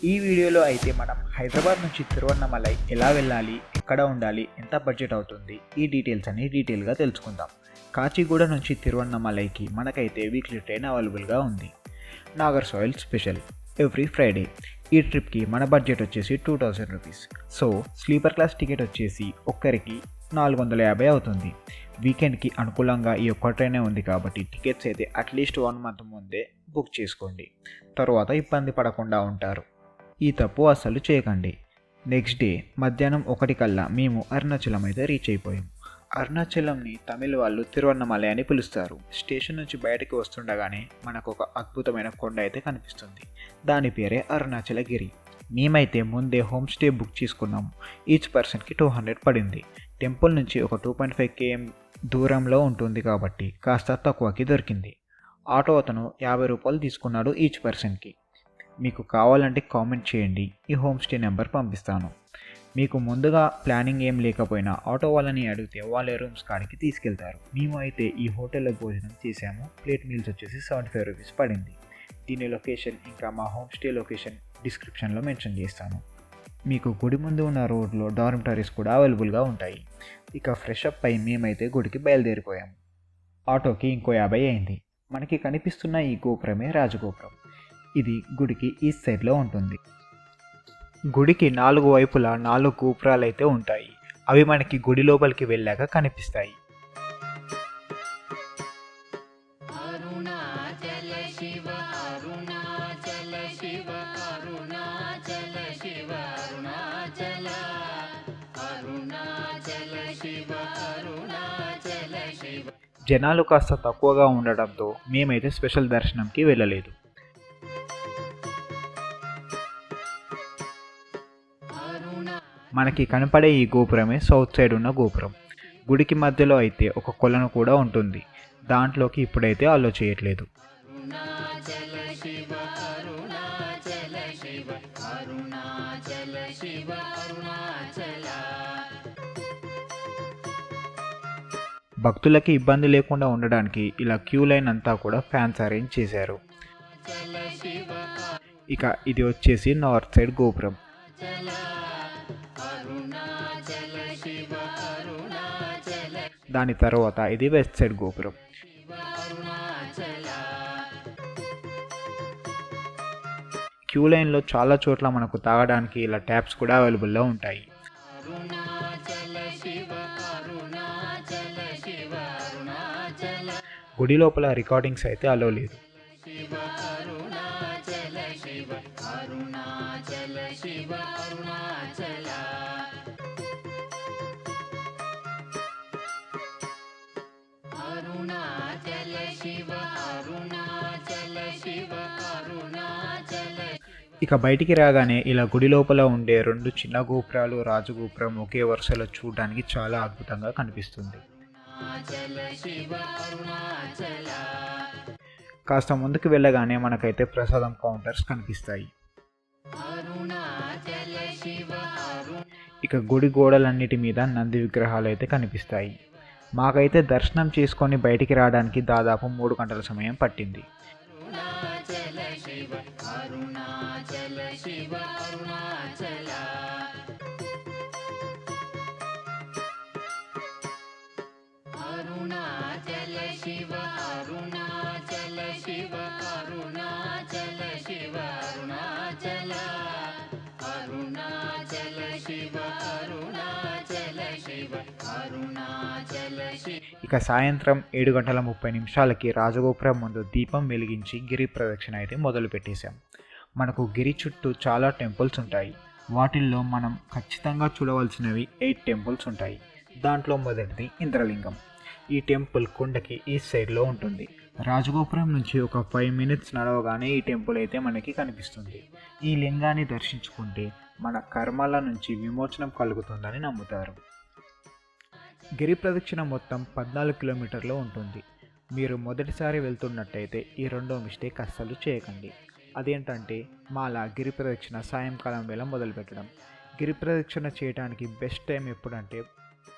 ఈ వీడియోలో అయితే మనం హైదరాబాద్ నుంచి తిరువన్నమలై ఎలా వెళ్ళాలి, ఎక్కడ ఉండాలి, ఎంత బడ్జెట్ అవుతుంది, ఈ డీటెయిల్స్ అన్ని డీటెయిల్గా తెలుసుకుందాం. కాచిగూడ నుంచి తిరువన్నమలైకి మనకైతే వీక్లీ ట్రైన్ అవైలబుల్గా ఉంది. నాగర్సోయిల్ స్పెషల్ ఎవ్రీ ఫ్రైడే. ఈ ట్రిప్కి మన బడ్జెట్ వచ్చేసి 2000 rupees. So sleeper class ticket వచ్చేసి ఒక్కరికి 450 అవుతుంది. వీకెండ్కి అనుకూలంగా ఈ ఒక్క ట్రైనే ఉంది కాబట్టి టికెట్స్ అయితే అట్లీస్ట్ 1 మంత్ ముందే బుక్ చేసుకోండి. తర్వాత ఇబ్బంది పడకుండా ఉంటారు. ఈ తప్పు అస్సలు చేయకండి. నెక్స్ట్ డే మధ్యాహ్నం 1 కల్లా మేము అరుణాచలం అయితే రీచ్ అయిపోయాం. అరుణాచలంని తమిళ వాళ్ళు తిరువన్నమలై అని పిలుస్తారు. స్టేషన్ నుంచి బయటకు వస్తుండగానే మనకు ఒక అద్భుతమైన కొండ అయితే కనిపిస్తుంది. దాని పేరే అరుణాచలగిరి. మేమైతే ముందే హోమ్ స్టే బుక్ చేసుకున్నాము. ఈచ్ పర్సన్కి 200 పడింది. టెంపుల్ నుంచి ఒక 2.5 km దూరంలో ఉంటుంది కాబట్టి కాస్త తక్కువకి దొరికింది. ఆటో అతను 50 రూపాయలు తీసుకున్నాడు ఈచ్ పర్సన్కి. మీకు కావాలంటే కామెంట్ చేయండి, ఈ హోమ్ స్టే నెంబర్ పంపిస్తాను. మీకు ముందుగా ప్లానింగ్ ఏం లేకపోయినా ఆటో వాళ్ళని అడిగితే వాళ్ళే రూమ్స్ కాడికి తీసుకెళ్తారు. మేము అయితే ఈ హోటల్లో భోజనం చేసాము. ప్లేట్ మీల్స్ వచ్చేసి 75 రూపీస్ పడింది. దీని లొకేషన్ ఇంకా మా హోమ్ స్టే లొకేషన్ డిస్క్రిప్షన్లో మెన్షన్ చేస్తాను. మీకు గుడి ముందు ఉన్న రోడ్లో డార్మిటరీస్ కూడా అవైలబుల్గా ఉంటాయి. ఇక ఫ్రెష్ అప్ అయి మేమైతే గుడికి బయలుదేరిపోయాము. ఆటోకి ఇంకో 50 అయింది. మనకి కనిపిస్తున్న ఈ గోపురమే రాజగోపురం. ఇది గుడికి ఈస్ట్ సైడ్లో ఉంటుంది. గుడికి 4 వైపులా 4 గోపురాలు అయితే ఉంటాయి. అవి మనకి గుడి లోపలికి వెళ్ళాక కనిపిస్తాయి. జనాలు కాస్త తక్కువగా ఉండడంతో మేమైతే స్పెషల్ దర్శనంకి వెళ్ళలేదు. మనకి కనపడే ఈ గోపురమే సౌత్ సైడ్ ఉన్న గోపురం. గుడికి మధ్యలో అయితే ఒక కొలను కూడా ఉంటుంది. దాంట్లోకి ఇప్పుడైతే అలో చేయట్లేదు. భక్తులకి ఇబ్బంది లేకుండా ఉండడానికి ఇలా క్యూ లైన్ అంతా కూడా ఫ్యాన్స్ అరేంజ్ చేశారు. ఇక ఇది వచ్చేసి నార్త్ సైడ్ గోపురం. దాని తర్వాత ఇది వెస్ట్ సైడ్ గోపురం. క్యూ లైన్లో చాలా చోట్ల మనకు తాగడానికి ఇలా ట్యాప్స్ కూడా అవైలబుల్లో ఉంటాయి. గుడి లోపల రికార్డింగ్స్ అయితే అలో లేదు. ఇక బయటికి రాగానే ఇలా గుడి లోపల ఉండే 2 చిన్న గోపురాలు, రాజగోపురం ఒకే వరుసలో చూడడానికి చాలా అద్భుతంగా కనిపిస్తుంది. కాస్త ముందుకు వెళ్ళగానే మనకైతే ప్రసాదం కౌంటర్స్ కనిపిస్తాయి. ఇక గుడి గోడలన్నిటి మీద నంది విగ్రహాలు అయితే కనిపిస్తాయి. మాకైతే దర్శనం చేసుకొని బయటికి రావడానికి దాదాపు 3 గంటల సమయం పట్టింది. ఇక సాయంత్రం 7:30 రాజగోపురం ముందు దీపం వెలిగించి గిరి ప్రదక్షిణ అయితే మొదలు పెట్టేశాం. మనకు గిరి చుట్టూ చాలా టెంపుల్స్ ఉంటాయి. వాటిల్లో మనం ఖచ్చితంగా చూడవలసినవి 8 టెంపుల్స్ ఉంటాయి. దాంట్లో మొదటిది ఇంద్రలింగం. ఈ టెంపుల్ కొండకి ఈస్ట్ సైడ్లో ఉంటుంది. రాజగోపురం నుంచి ఒక 5 minutes నడవగానే ఈ టెంపుల్ అయితే మనకి కనిపిస్తుంది. ఈ లింగాన్ని దర్శించుకుంటే మన కర్మల నుంచి విమోచనం కలుగుతుందని నమ్ముతారు. గిరి ప్రదక్షిణ మొత్తం 14 కిలోమీటర్లు ఉంటుంది. మీరు మొదటిసారి వెళ్తున్నట్టయితే ఈ రెండో మిస్టేక్ అస్సలు చేయకండి. అదేంటంటే మాలా గిరి ప్రదక్షిణ సాయంకాలం వేళ మొదలుపెట్టడం. గిరి ప్రదక్షిణ చేయడానికి బెస్ట్ టైం ఎప్పుడంటే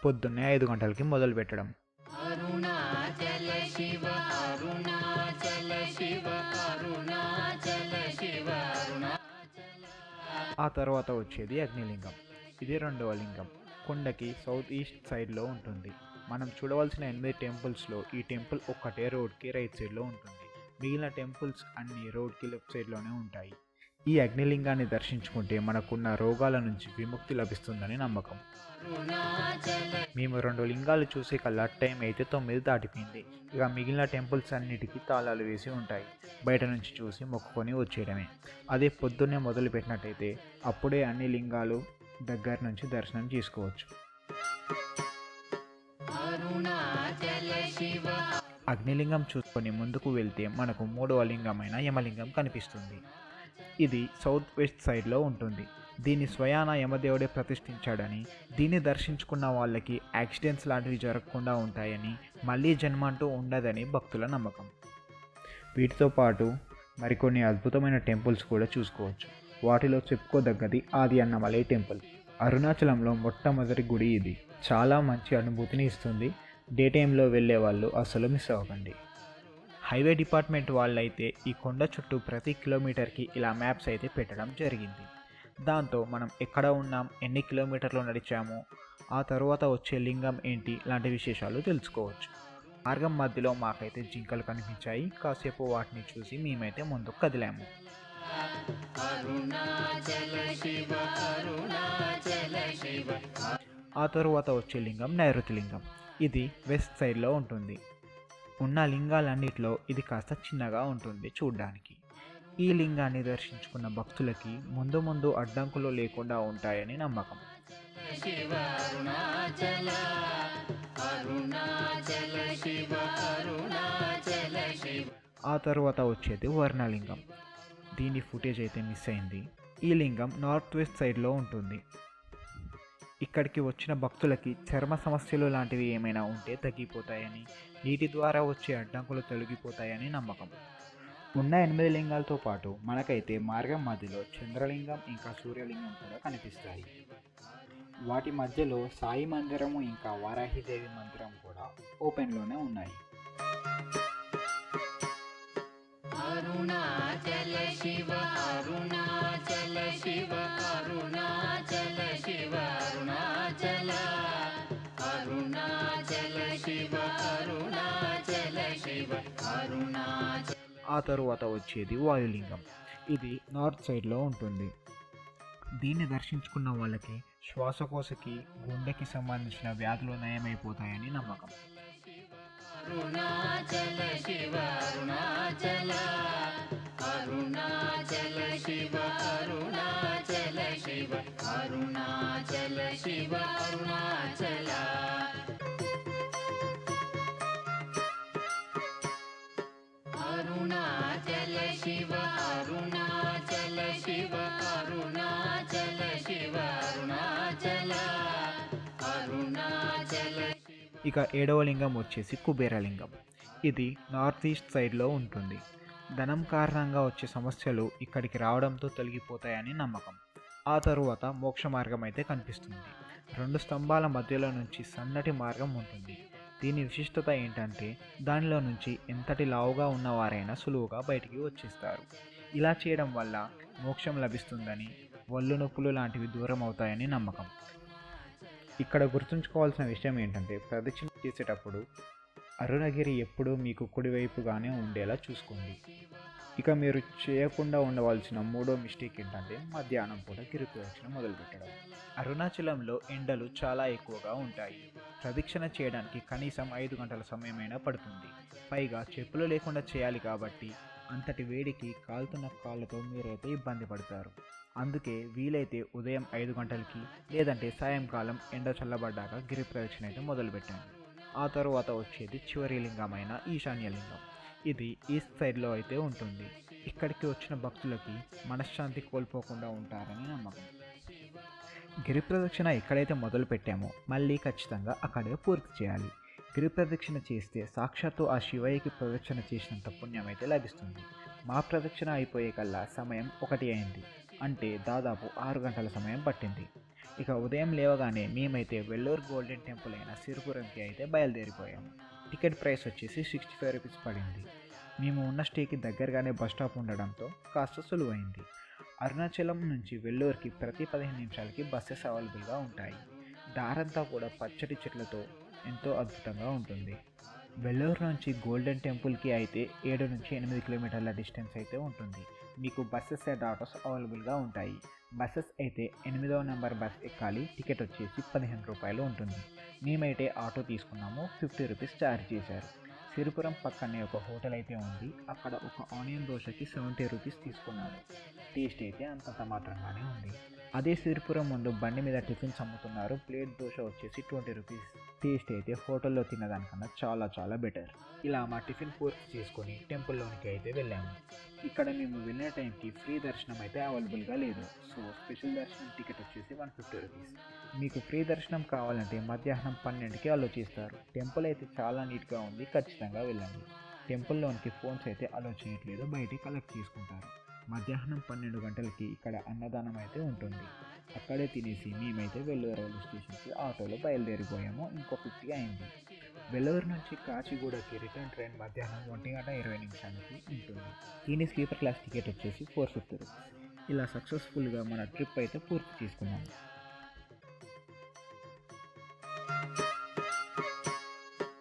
పొద్దున్నే 5 గంటలకి మొదలు పెట్టడం. ఆ తర్వాత వచ్చేది అగ్నిలింగం. ఇది రెండవ లింగం. కొండకి సౌత్ ఈస్ట్ సైడ్లో ఉంటుంది. మనం చూడవలసిన 8 టెంపుల్స్లో ఈ టెంపుల్ ఒక్కటే రోడ్కి రైట్ సైడ్లో ఉంటుంది. మిగిలిన టెంపుల్స్ అన్ని రోడ్కి లెఫ్ట్ సైడ్లోనే ఉంటాయి. ఈ అగ్నిలింగాన్ని దర్శించుకుంటే మనకున్న రోగాల నుంచి విముక్తి లభిస్తుందని నమ్మకం. మేము 2 లింగాలు చూసే కల్లా టైం అయితే 9 దాటిపోయింది. ఇక మిగిలిన టెంపుల్స్ అన్నిటికీ తాళాలు వేసి ఉంటాయి. బయట నుంచి చూసి మొక్కుకొని వచ్చేయడమే. అదే పొద్దున్నే మొదలు పెట్టినట్టయితే అప్పుడే అన్ని లింగాలు దగ్గర నుంచి దర్శనం చేసుకోవచ్చు. అగ్నిలింగం చూసుకొని ముందుకు వెళ్తే మనకు 3వ లింగమైన యమలింగం కనిపిస్తుంది. ఇది సౌత్ వెస్ట్ సైడ్లో ఉంటుంది. దీన్ని స్వయాన యమదేవుడే ప్రతిష్ఠించాడని, దీన్ని దర్శించుకున్న వాళ్ళకి యాక్సిడెంట్స్ లాంటివి జరగకుండా ఉంటాయని, మళ్ళీ జన్మ అంటూ ఉండదని భక్తుల నమ్మకం. వీటితో పాటు మరికొన్ని అద్భుతమైన టెంపుల్స్ కూడా చూసుకోవచ్చు. వాటిలో చెప్పుకోదగ్గది ఆది అన్నమలై టెంపుల్. అరుణాచలంలో మొట్టమొదటి గుడి ఇది. చాలా మంచి అనుభూతిని ఇస్తుంది. డే టైంలో వెళ్ళే వాళ్ళు అసలు మిస్ అవ్వకండి. హైవే డిపార్ట్మెంట్ వాళ్ళైతే ఈ కొండ చుట్టూ ప్రతి కిలోమీటర్కి ఇలా మ్యాప్స్ అయితే పెట్టడం జరిగింది. దాంతో మనం ఎక్కడ ఉన్నాం, ఎన్ని కిలోమీటర్లు నడిచాము, ఆ తరువాత వచ్చే లింగం ఏంటి లాంటి విశేషాలు తెలుసుకోవచ్చు. మార్గం మధ్యలో మాకైతే జింకలు కనిపించాయి. కాసేపు వాటిని చూసి మేమైతే ముందుకు కదిలాము. ఆ తరువాత వచ్చే లింగం నైరుతి లింగం. ఇది వెస్ట్ సైడ్లో ఉంటుంది. ఉన్న లింగాలన్నిటిలో ఇది కాస్త చిన్నగా ఉంటుంది చూడ్డానికి. ఈ లింగాన్ని దర్శించుకున్న భక్తులకి ముందు ముందు అడ్డంకులు లేకుండా ఉంటాయని నమ్మకం. ఆ తరువాత వచ్చేది వర్ణలింగం. దీని ఫుటేజ్ అయితే మిస్ అయింది. ఈ లింగం నార్త్ వెస్ట్ సైడ్లో ఉంటుంది. ఇక్కడికి వచ్చిన భక్తులకి చర్మ సమస్యలు లాంటివి ఏమైనా ఉంటే తగ్గిపోతాయని, నీటి ద్వారా వచ్చే అడ్డంకులు తొలగిపోతాయని నమ్మకం. ఉన్న 8 లింగాలతో పాటు మనకైతే మార్గం మధ్యలో చంద్రలింగం ఇంకా సూర్యలింగం కూడా కనిపిస్తాయి. వాటి మధ్యలో సాయి మందిరము ఇంకా వారాహిదేవి మందిరం కూడా ఓపెన్లోనే ఉన్నాయి. అరుణాచల శివ అరుణాచల శివ అరుణాచల శివ అరుణాచల అరుణాచల శివ అరుణాచల శివ అరుణాచల. ఆ తరువాత వచ్చేది వాయులింగం. ఇది నార్త్ సైడ్లో ఉంటుంది. దీన్ని దర్శించుకున్న వాళ్ళకి శ్వాసకోశకి, గుండెకి సంబంధించిన వ్యాధులు నయమైపోతాయని నమ్మకం. అరుణాచల శివ అరుణాచల అరుణాచల శివ అరుణాచల శివ అరుణాచల శివ అరుణాచల. అరుణాచల శివ అరుణాచల శివ అరుణాచల శివ అరుణాచల అరుణాచల. ఇక 7వ లింగం వచ్చేసి కుబేరలింగం. ఇది నార్త్ ఈస్ట్ సైడ్లో ఉంటుంది. ధనం కారణంగా వచ్చే సమస్యలు ఇక్కడికి రావడంతో తొలగిపోతాయని నమ్మకం. ఆ తరువాత మోక్ష మార్గం అయితే కనిపిస్తుంది. 2 స్తంభాల మధ్యలో నుంచి సన్నటి మార్గం ఉంటుంది. దీని విశిష్టత ఏంటంటే దానిలో నుంచి ఎంతటి లావుగా ఉన్నవారైనా సులువుగా బయటికి వచ్చేస్తారు. ఇలా చేయడం వల్ల మోక్షం లభిస్తుందని, ఒళ్ళు నొప్పులు లాంటివి దూరం అవుతాయని నమ్మకం. ఇక్కడ గుర్తుంచుకోవాల్సిన విషయం ఏంటంటే ప్రదక్షిణ చేసేటప్పుడు అరుణగిరి ఎప్పుడూ మీకు కుడివైపుగానే ఉండేలా చూసుకోండి. ఇక మీరు చేయకుండా ఉండవలసిన 3వ మిస్టేక్ ఏంటంటే మధ్యాహ్నం పూట గిరి ప్రదక్షిణ మొదలుపెట్టడం. అరుణాచలంలో ఎండలు చాలా ఎక్కువగా ఉంటాయి. ప్రదక్షిణ చేయడానికి కనీసం 5 గంటల సమయమైనా పడుతుంది. పైగా చెప్పులు లేకుండా చేయాలి కాబట్టి అంతటి వేడికి కాలుతున్న కాళ్ళతో మీరైతే ఇబ్బంది పడతారు. అందుకే వీలైతే ఉదయం 5 గంటలకి లేదంటే సాయంకాలం ఎండ చల్లబడ్డాక గిరి ప్రదక్షిణ అయితే మొదలుపెట్టండి. ఆ తరువాత వచ్చేది చివరి లింగమైన ఈశాన్యలింగం. ఇది ఈస్ట్ సైడ్లో అయితే ఉంటుంది. ఇక్కడికి వచ్చిన భక్తులకి మనశ్శాంతి కోల్పోకుండా ఉంటారని నమ్మకం. గిరి ప్రదక్షిణ ఎక్కడైతే మొదలు పెట్టామో మళ్ళీ ఖచ్చితంగా అక్కడే పూర్తి చేయాలి. గిరి ప్రదక్షిణ చేస్తే సాక్షాత్తు ఆ శివయ్యకి ప్రదక్షిణ చేసినంత పుణ్యం అయితే లభిస్తుంది. మా ప్రదక్షిణ అయిపోయే కల్లా సమయం 1 అయింది. అంటే దాదాపు 6 గంటల సమయం పట్టింది. ఇక ఉదయం లేవగానే మేమైతే వెల్లూరు గోల్డెన్ టెంపుల్ అయిన సిరిపురంకి అయితే బయలుదేరిపోయాము. టికెట్ ప్రైస్ వచ్చేసి 65 రూపీస్ పడింది. మేము ఉన్న స్టేకి దగ్గరగానే బస్ స్టాప్ ఉండడంతో కాస్త సులువైంది. అరుణాచలం నుంచి వెల్లూరుకి ప్రతి 15 నిమిషాలకి బస్సెస్ అవైలబుల్గా ఉంటాయి. దారంతా కూడా పచ్చటి చెట్లతో ఎంతో అద్భుతంగా ఉంటుంది. వెల్లూరు నుంచి గోల్డెన్ టెంపుల్కి అయితే 7 నుంచి 8 కిలోమీటర్ల డిస్టెన్స్ అయితే ఉంటుంది. మీకు బస్సెస్ అండ్ ఆటోస్ అవైలబుల్గా ఉంటాయి. బస్సెస్ అయితే 8వ నెంబర్ బస్ ఎక్కాలి. టికెట్ వచ్చేసి 15 రూపాయలు ఉంటుంది. మేమైతే ఆటో తీసుకున్నాము, 50 రూపీస్ ఛార్జ్ చేశారు. సిరిపురం పక్కనే ఒక హోటల్ అయితే ఉంది. అక్కడ ఒక ఆనియన్ దోశకి 70 రూపీస్ తీసుకున్నాము. టేస్ట్ అయితే అంతంత మాత్రంగానే ఉంది. అదే సిరిపురం ముందు బండి మీద టిఫిన్స్ అమ్ముతున్నారు. ప్లేట్ దోశ వచ్చేసి 20 రూపీస్. టేస్ట్ అయితే హోటల్లో తిన్నదానికన్నా చాలా చాలా బెటర్. ఇలా మా టిఫిన్ పూర్తి చేసుకొని టెంపుల్లోనికి అయితే వెళ్ళాము. ఇక్కడ మేము వెళ్ళిన టైంకి ఫ్రీ దర్శనం అయితే అవైలబుల్గా లేదు. సో స్పెషల్ దర్శనం టికెట్ వచ్చేసి 150 రూపీస్. మీకు ఫ్రీ దర్శనం కావాలంటే మధ్యాహ్నం 12కి అలో చేస్తారు. టెంపుల్ అయితే చాలా నీట్గా ఉంది, ఖచ్చితంగా వెళ్ళండి. టెంపుల్లోనికి ఫోన్స్ అయితే అలో చేయట్లేదు, బయటికి కలెక్ట్ చేసుకుంటారు. మధ్యాహ్నం 12 గంటలకి ఇక్కడ అన్నదానం అయితే ఉంటుంది. అక్కడే తినేసి మేమైతే వెల్లూరు రైల్వే స్టేషన్కి ఆటోలో బయలుదేరిపోయాము. ఇంకో 50 అయింది. వెల్లూరు నుంచి కాచిగూడకి రిటర్న్ ట్రైన్ మధ్యాహ్నం 1:20 ఉంటుంది. దీని స్లీపర్ క్లాస్ టికెట్ వచ్చేసి 450 రూపీస్. ఇలా సక్సెస్ఫుల్గా మన ట్రిప్ అయితే పూర్తి చేసుకున్నాము.